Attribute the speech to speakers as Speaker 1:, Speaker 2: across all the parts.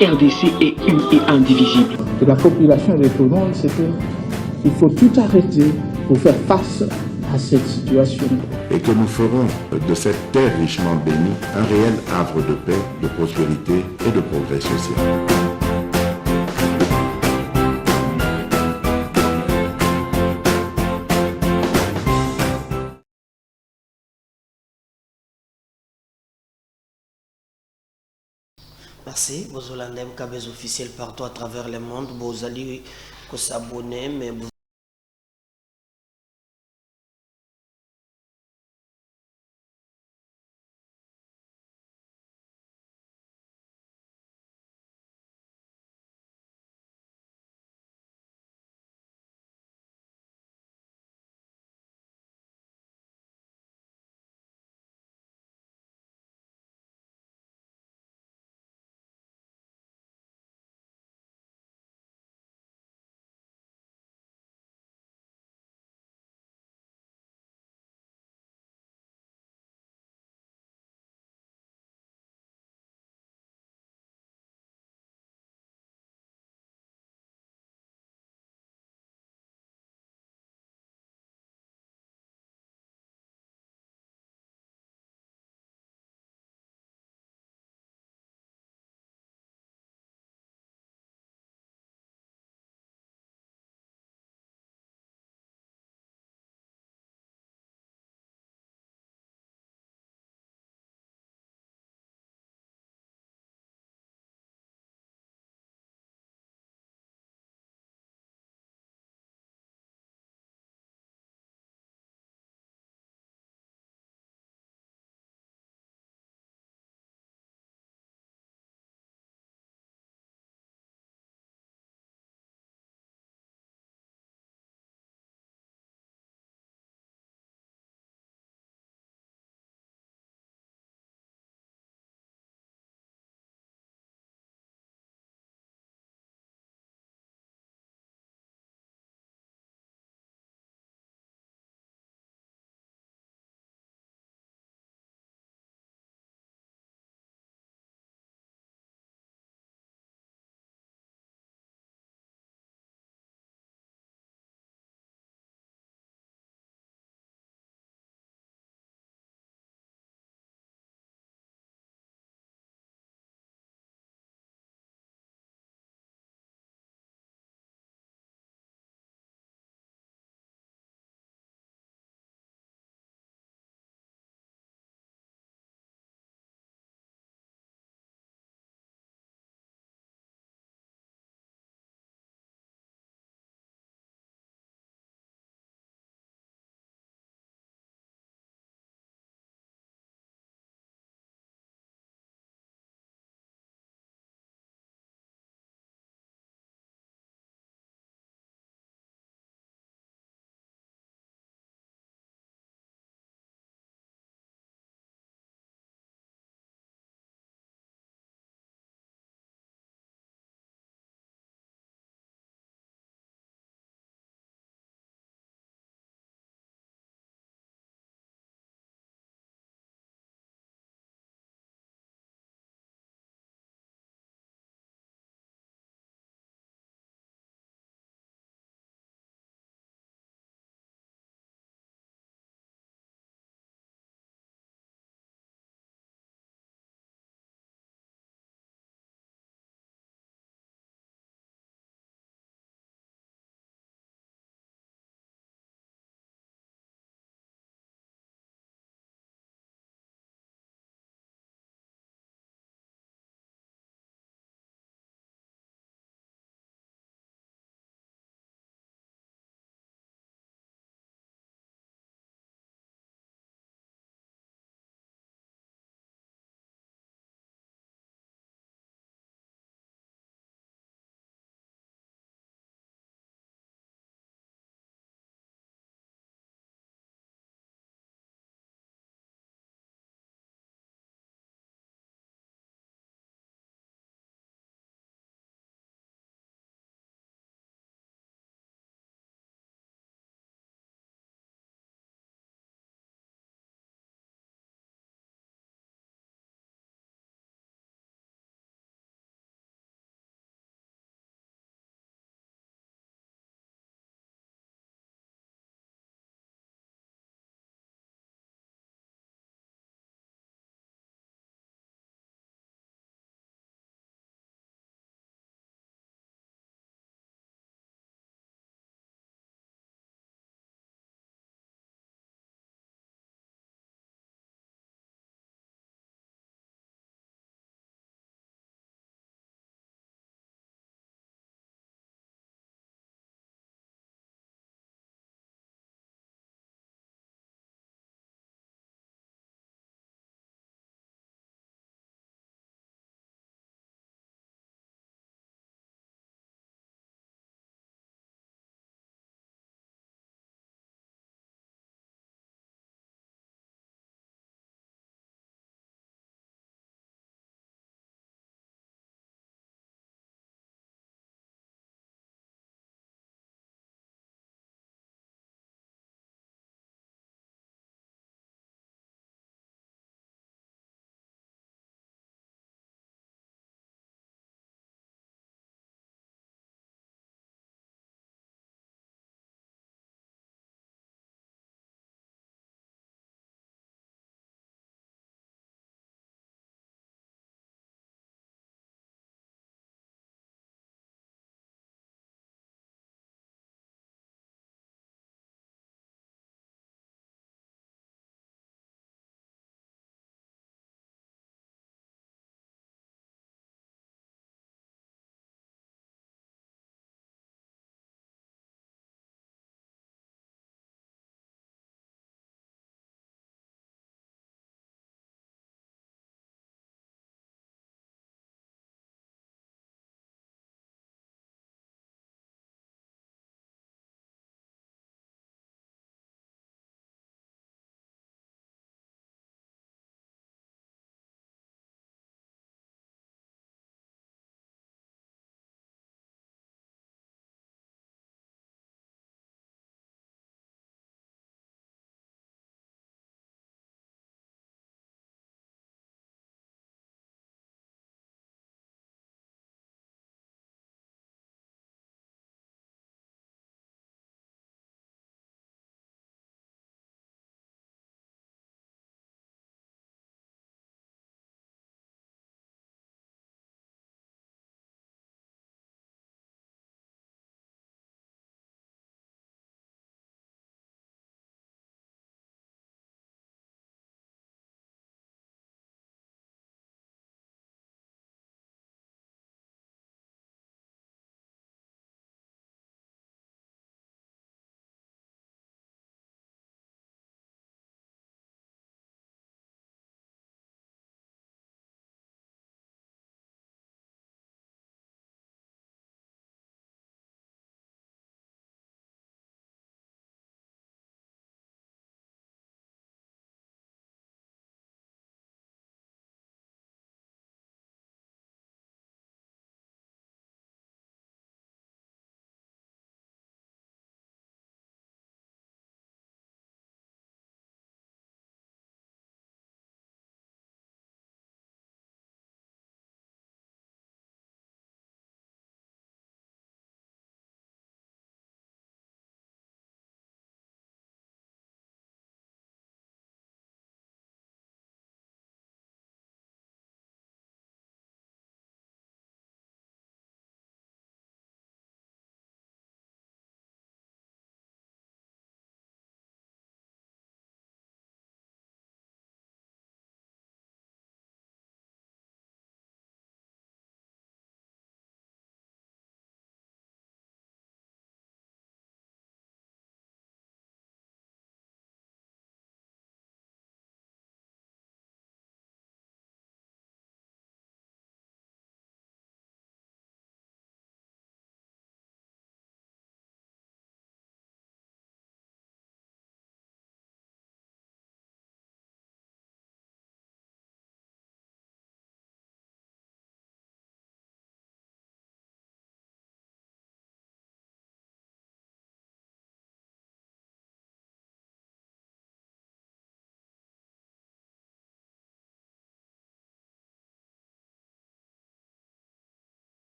Speaker 1: RDC est une et indivisible.
Speaker 2: Et la population répondante, c'est qu'il faut tout arrêter pour faire face à cette situation.
Speaker 3: Et que nous ferons de cette terre richement bénie un réel havre de paix, de prospérité et de progrès social.
Speaker 4: Merci. Vous Hollandais, vous officiels partout à travers le monde. Vous allez s'abonner, mais vous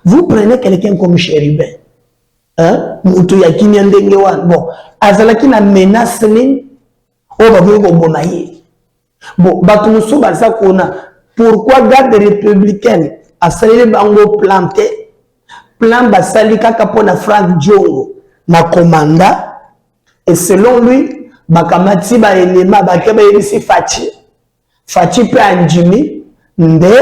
Speaker 5: Vous prenez quelqu'un comme Chérubin, hein, Moutou Yakini Ndengewan, bon, Azalaki na menace ni, oh, bah, vous bonaye. Bon, Batoussou, Baza Kona, pourquoi garde républicaine a salé bango planté, plan Basali Kakapona Frank Diongo, na commanda, et selon lui, Bakamati ba elema, Bakaba Elisi Fachi, Fachi pe Anjimi, Nde,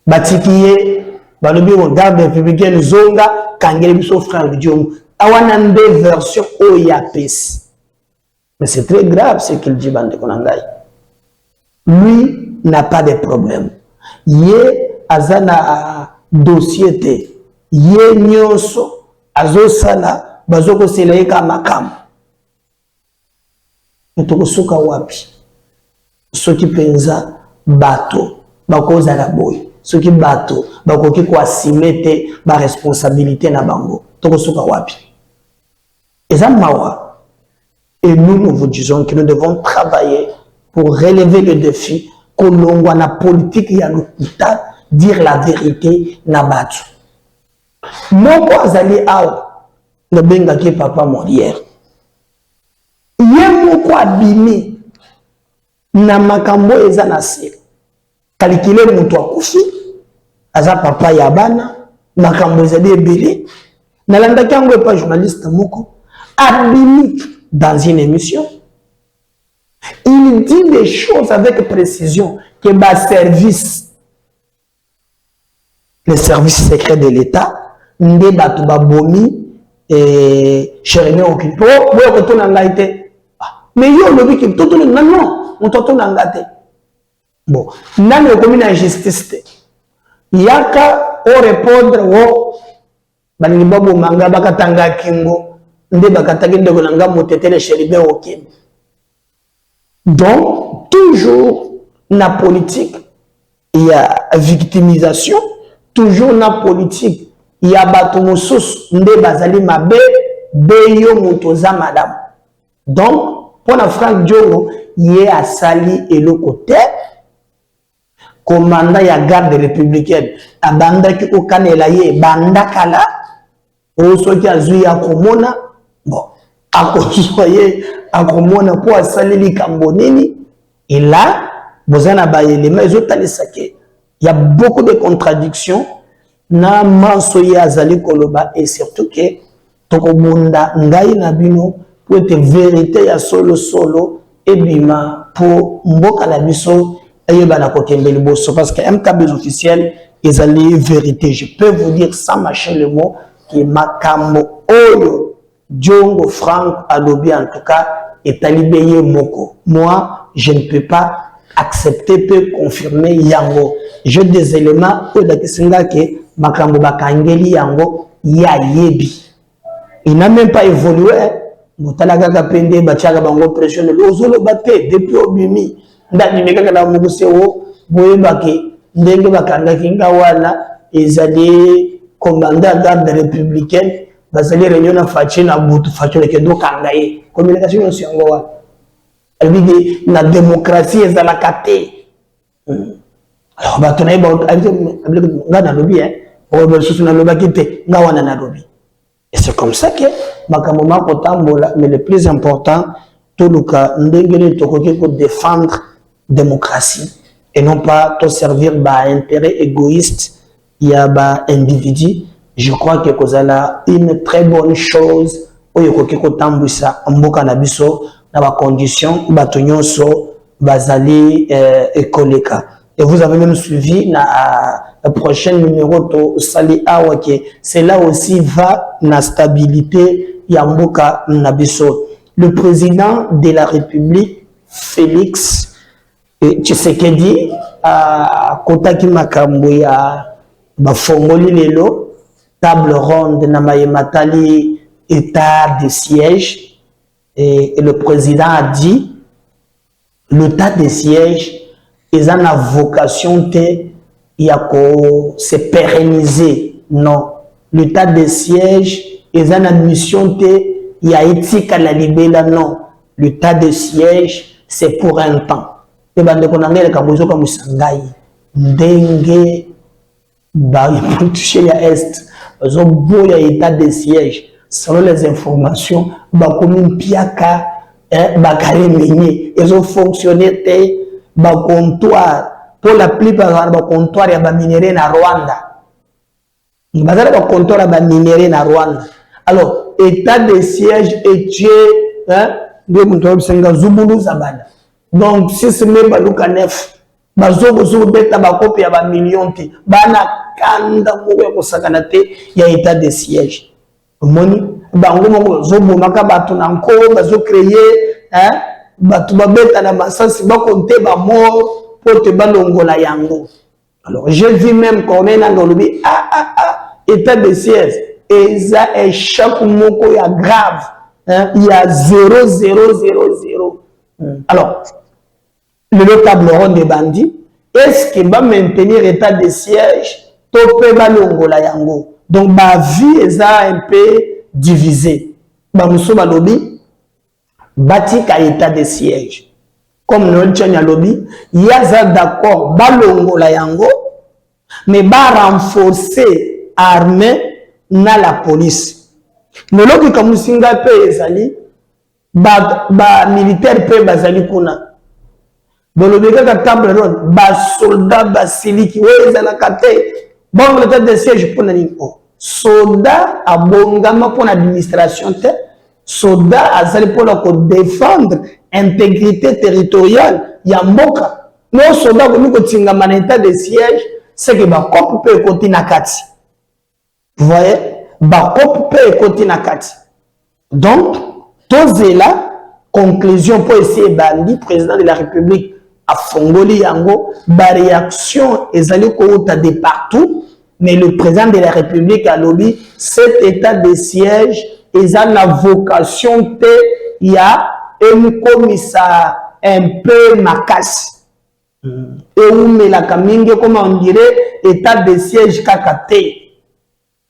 Speaker 5: Batikiye, Balobi on garde républicaine Zonga, Kangele Biso Frank Diongo, Awana Nde version Oyapes. Mais c'est très grave ce qu'il dit, Bande Konangai. Lui n'a pas de problème. Yé azana dossier te. Yé nyonso azo sala bazoko selaika makam. Mutoko suka wapi. Soki penza bato bakoza la boy. Soki bato bakoki kwa simete ba responsabilité na bango. Toko suka wapi. Eza mawa. Et nous vous disons que nous devons travailler pour relever le défi que l'on voit la politique et dire la vérité na batu. Mon azali awa ne benga ke papa Molière. Yemo kwa bimi na makambo eza na se. Calculer mutu akufi aza papa ya bana makambo ezali ebele. Nalanda kango pa journaliste moko abimi dans une émission, il dit des choses avec précision que les services secrets de l'État, Nde Batouba Bomi et Chérémé Okipo, mais yo le dit que tout le monde non, on t'entend engagé. Bon, dans le commune injustice, il y a qu'à répondre au Banibabo Manga Bakatanga Kingo. Donc, toujours la politique, il y a victimisation, toujours la politique, il y a batumoussous, nde bazali mabe, beyo mutoza madame. Donc, pour la Frank Diongo, il y a sali et le côté, commandant ya garde républicaine, a banda ki okanela ye, banda kala, osoki azui ya komona, bon, à soyez à Komona pour salir Cambonini, et là, vous en avez les mains, il y a beaucoup de contradictions, na mansoye azali koloba, et surtout que Tokobunda ngai nabino pour être vérité ya solo, et bima pour mboka na biso, et bana kokembeli boso, parce que MKB officiel, ils allaient vérité. Je peux vous dire sans mâcher le mot, que makambo oyo, Diongo Frank Alobi en tout cas est alibéé moko. Moi, je ne peux pas accepter, peut confirmer Yango. J'ai des éléments que que Makambo Bakangeli Yango ya yebi. Il n'a même pas évolué. Motalaga pende bachaga bango pression le ozolo baté depuis obimi. Ndani mekaka na muguseo boyebake ndenge bakanga kinga wana ezali commandant garde républicaine. Basali réunion na fachi na butu fachi le kendo kangaye communication yo siango wa albi na démocratie est la kate alors ba tonai ba ngana lobi o be susu na loba kite ngawana na lobi et c'est comme ça que makambo mako tambola mais le plus important tout le cas ndengele tokoki pour défendre démocratie et non pas te servir ba intérêt égoïste il y a ba individu. Je crois que kozala une très bonne chose oyo kokiko tambwisa mboka na biso na ba conditions bato nyonso bazali ekoleka. Et vous avez même suivi le prochain numéro to sali awa que cela aussi va na stabilité ya mboka na biso. Le président de la République Félix Tshisekedi a kotaki makambo ya bafongoli lelo table ronde na Matali, état de siège, et le président a dit l'état de siège ils ont la vocation de se pérenniser. Non, l'état de siège ils ont la mission de y a éthique à la libéla. Non, l'état de siège c'est pour un temps. Et ben de konangé le kabuzo comme sangai ndenge bah, pour toucher l'Est, ils ont beau état de siège, selon les informations, bah, comme une piaka, bah, carré meunier, ils ont fonctionné, bah, comptoir, pour la plupart, bah, comptoir, il y a minéré na Rwanda. Bah, comptoir, bah, minéré na Rwanda. Alors, état de siège et Dieu, hein, donc, si c'est même pas le canef, bazo beta bakopi ya ba million te bana kanda moko ko sakana te ya état de siège omoni bango moko zo bomaka bato na nko bazo créer hein bato babeta na masasi ba compter ba mort pour te balongola yango. Alors j'ai vu même qu'on est dans le état de siège et ça est chaque moko ya grave hein il y a 0,000. Alors le table ronde des bandits, est-ce qu'il va maintenir l'état de siège? Topé balongola yango. Donc ma vie est un peu divisée. Bamuso balobi bati ka état de siège. Comme nous tient lobby, il y a d'accord balongola yango, mais ba renforcer armée na la police. Mais loki comme singa pe ezali ba militaire pe bazali kuna. Bolobeka ka table ronde ba soldat ba siliki weza na kate bon l'état de siège pour nani soldat abongama pour l'administration te soldat azali pour la défendre intégrité territoriale ya mboka no soldat ko miko tinga na état de siège c'est que ba cop peut côté na kati vous voyez ba cop peut côté na kati donc tozela conclusion pour essayer bandi président de la République à Fongoli Yango, la réaction est allée de partout, mais le président de la République a lobby cet état de siège et à la vocation il y a un commissaire un peu macasse. Et où mais la camingue, comme on dirait, état de siège kakate.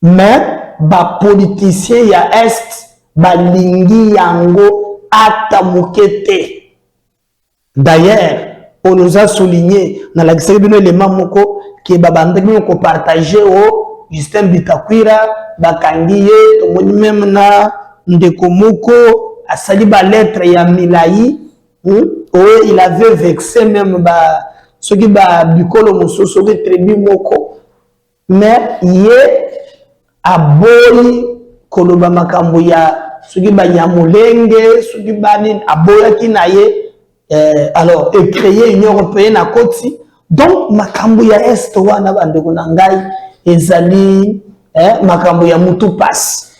Speaker 5: Mais, ba politicien ya est, ba lingi yango atamukete. D'ailleurs, on nous a souligné dans la élément moko qui est babandé qu'on partagé au Justin Bitakwira bakangiye to même na ndeko moko a sali ba lettre ya Milayi il avait vexé même ba ce qui ba bikolo mososo de tribu moko mais yé aboyi koloba makambo ya ce qui ba nyamulenge ce qui ba nini aboya kinaye. Alors, et créer une Union européenne à côté. Donc, makambo ya est wana bandeko na ngai ezali makambo ya mutu passe.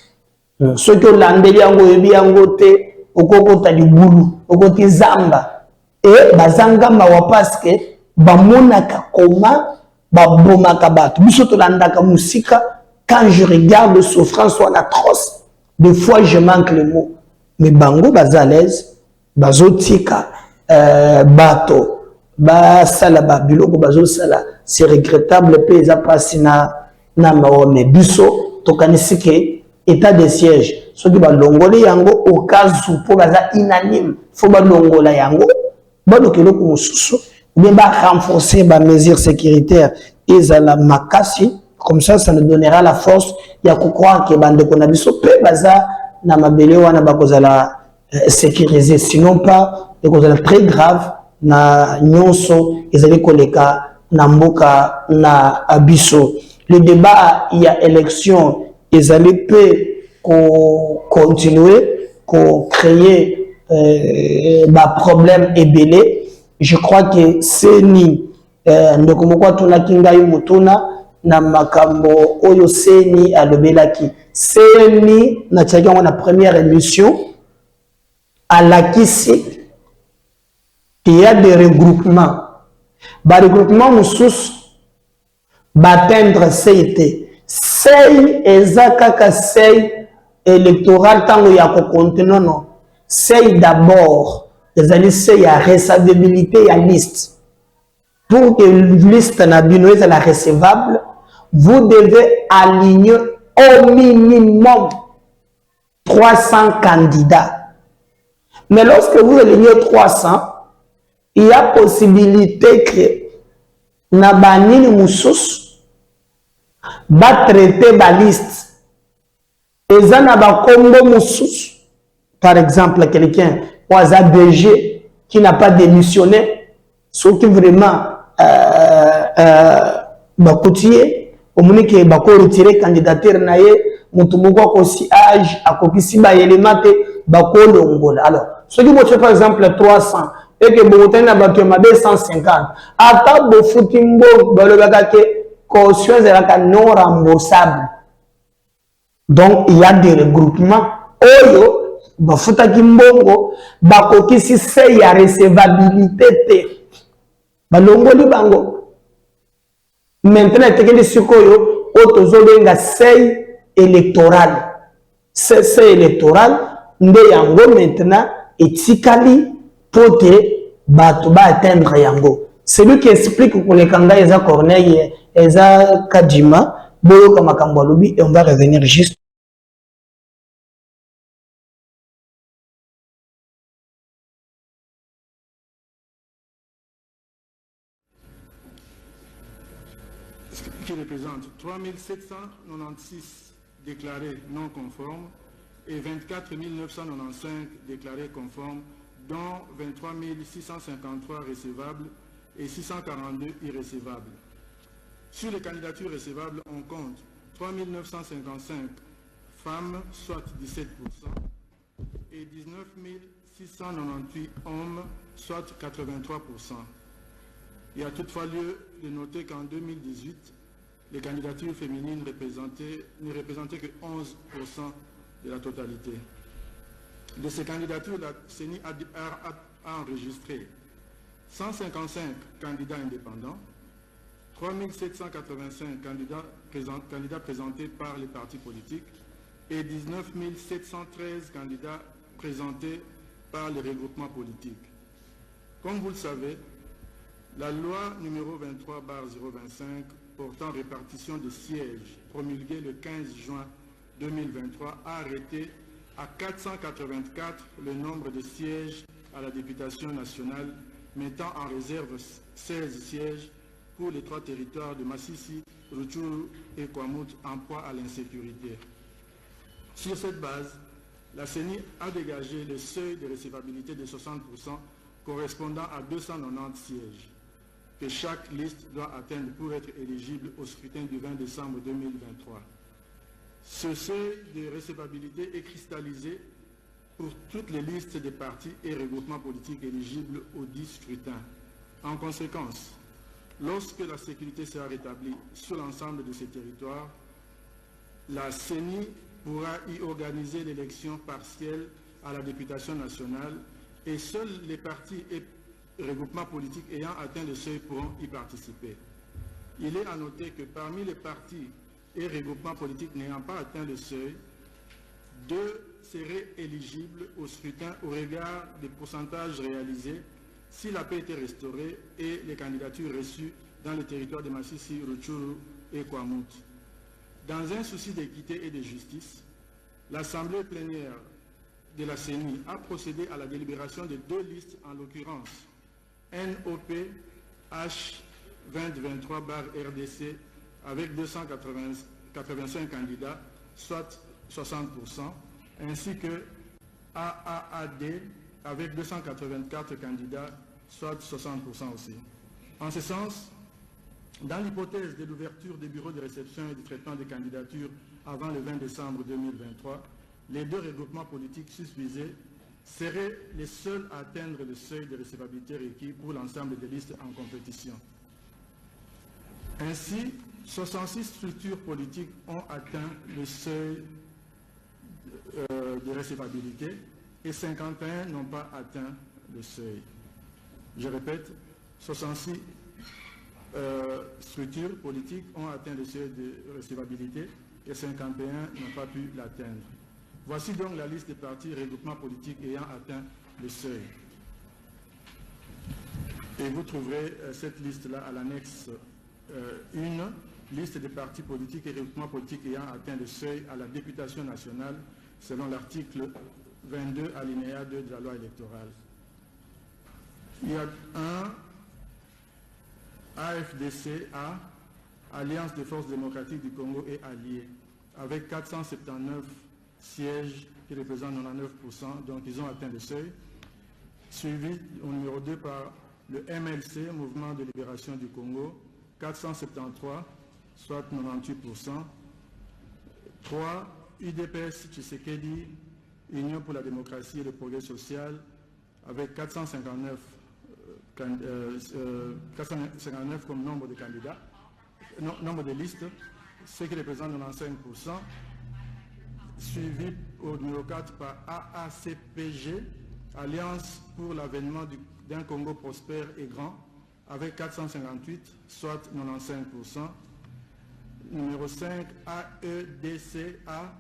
Speaker 5: Ce que landeli yango yebi yango te okokota libulu, okoti zamba. Et bazanga mawa parce que bamonaka koma babomaka bato. Biso to landaka musika quand je regarde le souffrance soit atroce. Des fois je manque le mot. Mais bango bazalaise bazotika bato ba sala ba biloko bazo sala c'est regrettable pe eza pasi na maome biso tokanisi ke état de siège soki ba longoli yango au cas où po baza inanime faut ba longola yango ba lokelo ko mususu bien ba renforcer ba mesures sécuritaires ezala makasi comme ça nous donnera la force ya ko croire que bande ko na biso pe baza na mabele wana ba kozala sécurisé sinon pas des causes très graves na nyonso ezali koleka na mboka na abiso. Le débat il y a élection ezali peut continuer ko créer ba problème ebele. Je crois que c'est ni ndeko moko tuna kingai mutuna na makambo oyo seni alobelaki seni na tsaga na première émission à la kisi. Il y a des regroupements. Bah, regroupement moussous batendre CIT. Sei ezakaka sei électoral tango ya ko compte non. Sei d'abord les années sei ya recevabilité ya liste. Pour que liste na bino est la recevable, vous devez aligner au minimum 300 candidats. Mais lorsque vous alignez 300, il y a possibilité que na banini musus va traiter la liste. Et ça n'a pas comme sous. Par exemple, quelqu'un ou un DG qui n'a pas démissionné, ce qui vraiment bakoutier, au moment que bako retirer candidature naie, mutumoko ko si âge, akokisi ba élément te bako longola. Alors, ce qui vous par exemple 300 et que vous avez un 250, à part de footimbo, caution est non remboursable. Donc, il y a des regroupements. Oyo, bafuta kimbongo, bakokisi se ya recevabilité te. Balongoli bango. Maintenant, tekeli sikoyo, otozobenga seuil électoral. Ce seuil électoral, nde yango maintenant, etikali pote bato ba atteindre yango. Celui qui explique pour les kanga eza Corneille, eza Kadima, boyo kama kambwalubi, et on va revenir juste.
Speaker 6: Qui représente 3796 déclarés non conformes et 24 995 déclarés conformes, dont 23 653 recevables et 642 irrecevables. Sur les candidatures recevables, on compte 3 955 femmes, soit 17%, et 19 698 hommes, soit 83%. Il y a toutefois lieu de noter qu'en 2018, les candidatures féminines ne représentaient que 11% de la totalité. De ces candidatures, la CENI a enregistré 155 candidats indépendants, 3 785 candidats présentés par les partis politiques et 19 713 candidats présentés par les regroupements politiques. Comme vous le savez, la loi numéro 23/025 portant répartition des sièges, promulguée le 15 juin 2023, a arrêté à 484 le nombre de sièges à la députation nationale, mettant en réserve 16 sièges pour les 3 territoires de Massissi, Rutshuru et Kwamouth en proie à l'insécurité. Sur cette base, la CENI a dégagé le seuil de recevabilité de 60% correspondant à 290 sièges que chaque liste doit atteindre pour être éligible au scrutin du 20 décembre 2023. Ce seuil de recevabilité est cristallisé pour toutes les listes des partis et regroupements politiques éligibles aux 10 scrutins. En conséquence, lorsque la sécurité sera rétablie sur l'ensemble de ces territoires, la CENI pourra y organiser l'élection partielle à la députation nationale et seuls les partis et regroupements politiques ayant atteint le seuil pourront y participer. Il est à noter que parmi les partis et regroupements politiques n'ayant pas atteint le seuil, 2 seraient éligibles au scrutin au regard des pourcentages réalisés si la paix était restaurée et les candidatures reçues dans les territoires de Massissi, Rutshuru et Kwamouth. Dans un souci d'équité et de justice, l'Assemblée plénière de la CENI a procédé à la délibération de 2 listes, en l'occurrence NOP H2023/RDC avec 285 candidats, soit 60%, ainsi que AAAD avec 284 candidats, soit 60% aussi. En ce sens, dans l'hypothèse de l'ouverture des bureaux de réception et de traitement des candidatures avant le 20 décembre 2023, les 2 regroupements politiques susvisés seraient les seuls à atteindre le seuil de recevabilité requis pour l'ensemble des listes en compétition. Ainsi, 66 structures politiques ont atteint le seuil de recevabilité et 51 n'ont pas atteint le seuil. Je répète, 66 structures politiques ont atteint le seuil de recevabilité et 51 n'ont pas pu l'atteindre. Voici donc la liste des partis et regroupements politiques ayant atteint le seuil. Et vous trouverez cette liste-là à l'annexe 1, liste des partis politiques et regroupements politiques ayant atteint le seuil à la députation nationale selon l'article 22 alinéa 2 de la loi électorale. Il y a un AFDC A Alliance des forces démocratiques du Congo et alliés, avec 479 sièges qui représentent 99%, donc ils ont atteint le seuil. Suivi au numéro 2 par le MLC, Mouvement de libération du Congo, 473, soit 98%. 3. UDPS Tshisekedi, Union pour la démocratie et le progrès social, avec 459 comme nombre de candidats, nombre de listes, ce qui représente 95%, suivi au numéro 4 par AACPG, Alliance pour l'avènement d'un Congo prospère et grand, avec 458, soit 95%. Numéro 5, AEDCA,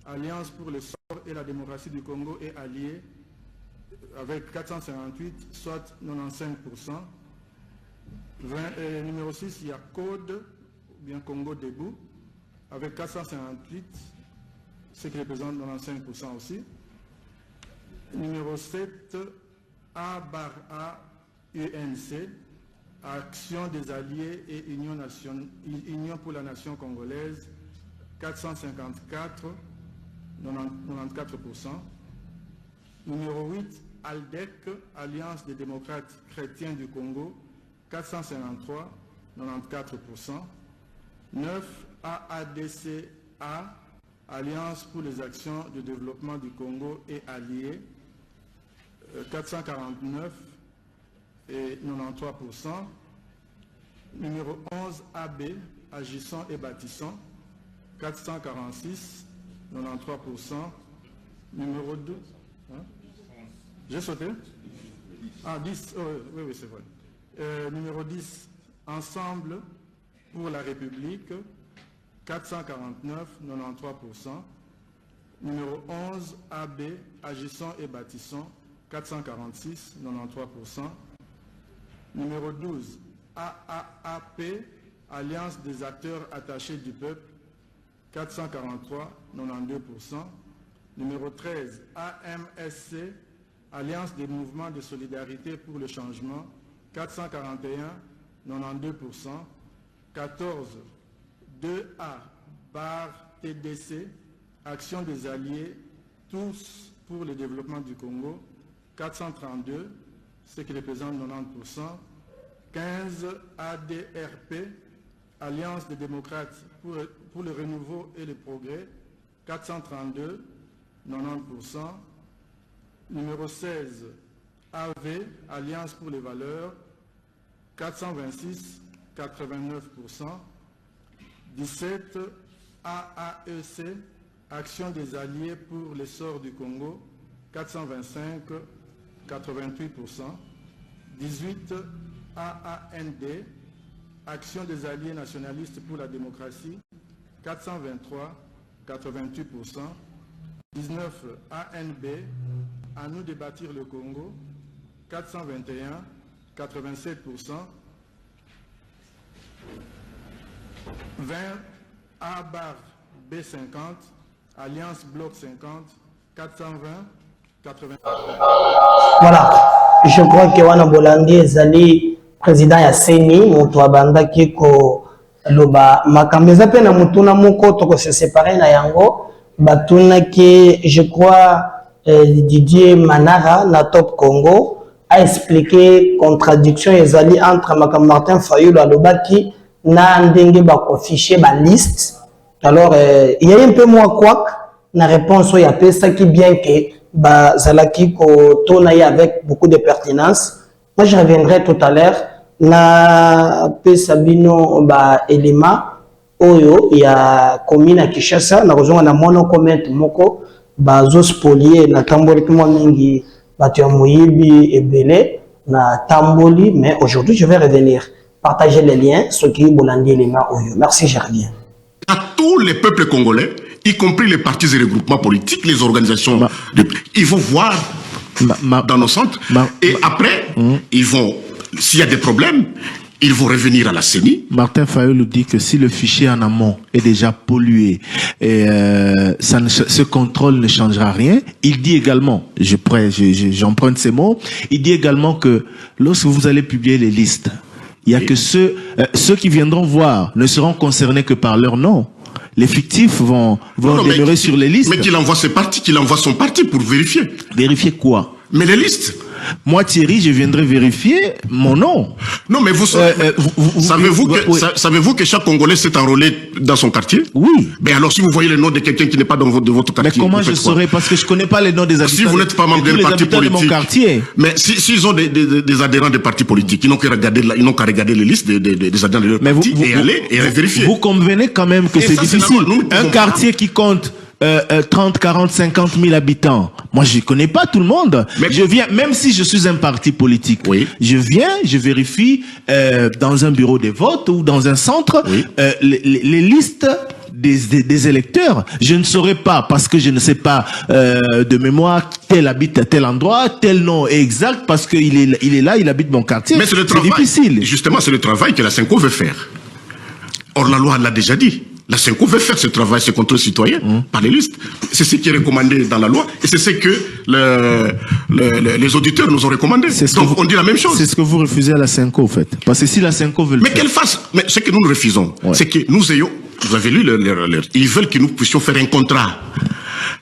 Speaker 6: Alliance pour le sort et la démocratie du Congo et alliés, avec 458, soit 95%. Numéro 6, il y a Code, ou bien Congo Debout, avec 458, ce qui représente 95% aussi. Numéro 7, A/A UNC, Action des Alliés et Union pour la Nation congolaise, 454, 94%. Numéro 8, ALDEC, Alliance des démocrates chrétiens du Congo, 453, 94%. 9, AADCA, Alliance pour les actions de développement du Congo et alliés, 449 et 93%. Numéro 11, AB, Agissant et Bâtissant, 446, 93%. Numéro 2, hein? J'ai sauté? Ah, 10, oui, c'est vrai. Numéro 10, Ensemble pour la République, 449, 93%. Numéro 11, AB, Agissant et Bâtissant, 446, 93%. Numéro 12, AAAP, Alliance des acteurs attachés du peuple, 443, 92%. Numéro 13, AMSC, Alliance des mouvements de solidarité pour le changement, 441, 92%. 14, 2A, barre TDC, Action des alliés, tous pour le développement du Congo, 432, ce qui représente 90%. 15, ADRP, Alliance des démocrates pour le renouveau et le progrès, 432, 90%. Numéro 16, AV, Alliance pour les valeurs, 426, 89%. 17, AAEC, Action des alliés pour l'essor du Congo, 425, 88%. 18, AAND, Action des alliés nationalistes pour la démocratie, 423, 88%. 19, ANB, À nous de bâtir le Congo, 421, 87%. 20, A/B50, Alliance Bloc 50, 420, 80.
Speaker 5: Voilà, je crois que Wana Bolandi ezali président ya CENI, moto abandaki ko loba makameza pe na mutuna moko toko se séparer na yango, batunaki je crois Didier Manara na Top Congo a expliqué contradiction ezali entre Martin Fayulu alobaki na ndenge bako fichier ba liste. Alors il y a un peu moins quoi na réponse il y a peu ça qui bien que ba zalaki ko tonaye avec beaucoup de pertinence. Moi je reviendrai tout à l'heure na pe sabino ba elema oyo ya commune à Kinshasa na kozonga na mono comment moko bazo spolier na tamboli kuma mingi batu ya moyibi ebele na tamboli, mais aujourd'hui je vais revenir partager les liens ce qui bolandi les mains oyo. Merci, je reviens.
Speaker 7: À tous les peuples congolais, y compris les partis et regroupements politiques, les organisations, ils vont voir dans nos centres et après, ils vont, s'il y a des problèmes, ils vont revenir à la CENI. Martin Fayulu dit que si le fichier en amont est déjà pollué, ce contrôle ne changera rien. Il dit également, j'emprunte ces mots, il dit également que lorsque vous allez publier les listes,
Speaker 8: Il y a que ceux qui viendront voir ne seront concernés que par leur nom. Les fictifs vont demeurer sur les listes.
Speaker 7: Mais qu'il envoie ses partis, qu'il envoie son parti pour vérifier.
Speaker 8: Vérifier quoi?
Speaker 7: Mais les listes.
Speaker 8: Moi, Thierry, je viendrai vérifier mon nom.
Speaker 7: Non, mais savez-vous que chaque Congolais s'est enrôlé dans son quartier?
Speaker 8: Oui.
Speaker 7: Mais alors, si vous voyez le nom de quelqu'un qui n'est pas de votre quartier...
Speaker 8: Mais comment je saurais? Parce que je connais pas les noms des habitants.
Speaker 7: Si vous n'êtes pas membre d'un parti politique...
Speaker 8: de mon quartier.
Speaker 7: Mais s'ils ont des adhérents des partis politiques, ils n'ont qu'à regarder les listes des adhérents de leur parti et aller vérifier.
Speaker 8: Vous convenez quand même que c'est difficile. Un quartier qui compte 30, 40, 50 000 habitants. Moi, je connais pas tout le monde. Mais je viens, même si je suis un parti politique, oui. Je viens, je vérifie dans un bureau de vote ou dans un centre les listes des électeurs. Je ne saurais pas, parce que je ne sais pas de mémoire tel habite à tel endroit, tel nom est exact, parce qu'il est là, il habite mon quartier.
Speaker 7: Mais c'est
Speaker 8: difficile.
Speaker 7: Justement, c'est le travail que la Senco veut faire. Or, la loi l'a déjà dit. La Senco veut faire ce travail, ce contrôle citoyen par les listes. C'est ce qui est recommandé dans la loi et c'est ce que les auditeurs nous ont recommandé. Donc on dit la même chose.
Speaker 8: C'est ce que vous refusez à la Senco, en fait. Parce que si la Senco veut le faire...
Speaker 7: Mais qu'elle fasse. Mais ce que nous refusons, c'est que nous ayons... Vous avez lu ils veulent que nous puissions faire un contrat.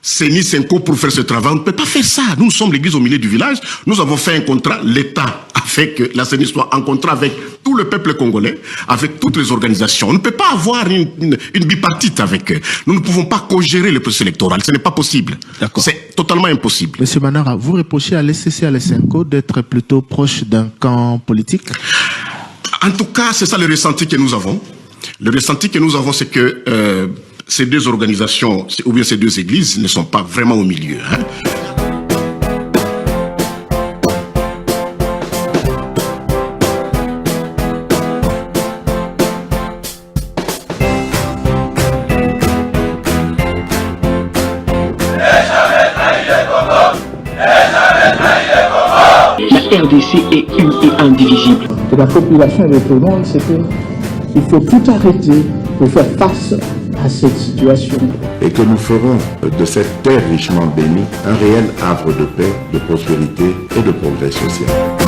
Speaker 7: C'est ni Senco pour faire ce travail. On ne peut pas faire ça. Nous sommes l'église au milieu du village. Nous avons fait un contrat. L'État a fait que la CENI soit en contrat avec tout le peuple congolais, avec toutes les organisations. On ne peut pas avoir une bipartite avec eux. Nous ne pouvons pas co-gérer le processus électoral. Ce n'est pas possible. C'est totalement impossible.
Speaker 8: Monsieur Manara, vous reprochez à l'SCC, à la Senco d'être plutôt proche d'un camp politique?
Speaker 7: En tout cas, c'est ça le ressenti que nous avons. Le ressenti que nous avons, c'est que ces deux organisations, ou bien ces deux églises, ne sont pas vraiment au milieu.
Speaker 1: La RDC est une et indivisible.
Speaker 2: Et la population répondante, c'est qu'il faut tout arrêter pour faire face à cette situation.
Speaker 3: Et que nous ferons de cette terre richement bénie un réel havre de paix, de prospérité et de progrès social.